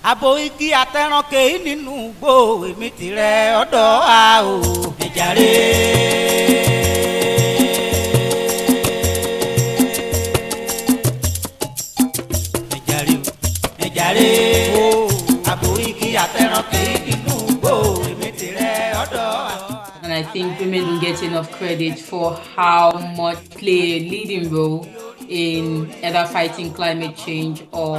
Aboiki ateranke nínú igbó èmi tìrẹ ọ̀dọ̀ a o. Ẹ jàre. Ẹ jàre o. Ẹ jàre o. Aboiki ateranke nínú igbó èmi tìrẹ ọ̀dọ̀ a. And I think women don't get enough credit for how much play a leading role in either fighting climate change or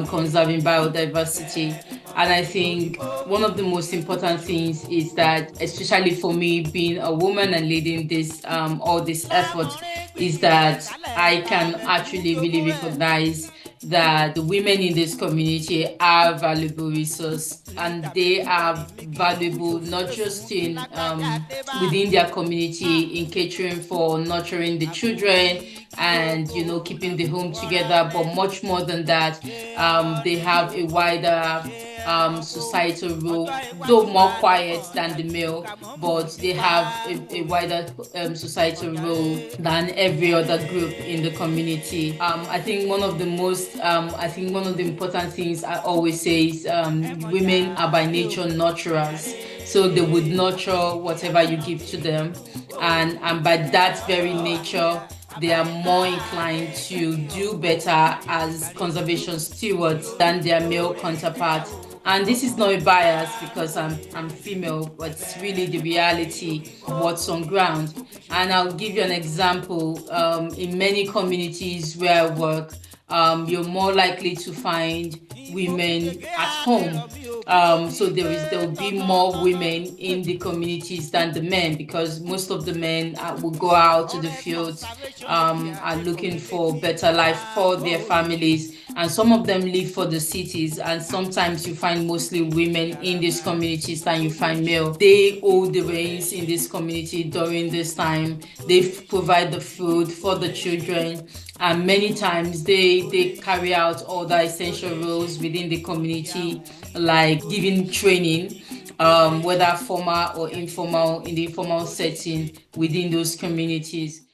conserving biodiversity. And I think one of the most important things is that, especially for me being a woman and leading this all this effort, is that I can actually really recognize that the women in this community are valuable resource, and they are valuable not just in within their community in catering for nurturing the children and keeping the home together, but much more than that, they have a wider societal role, though more quiet than the male, but they have a wider societal role than every other group in the community. I think one of the important things I always say is women are by nature nurturers. So they would nurture whatever you give to them, and by that very nature, they are more inclined to do better as conservation stewards than their male counterparts. And this is not a bias because I'm female, but it's really the reality of what's on ground. And I'll give you an example. In many communities where I work, you're more likely to find women at home. So there will be more women in the communities than the men, because most of the men will go out to the fields, are looking for better life for their families, and some of them live for the cities. And sometimes you find mostly women in these communities than you find male. They hold the reins in this community during this time. They provide the food for the children, and many times they carry out all the essential roles within the community, like giving training, whether formal or informal, in the informal setting within those communities.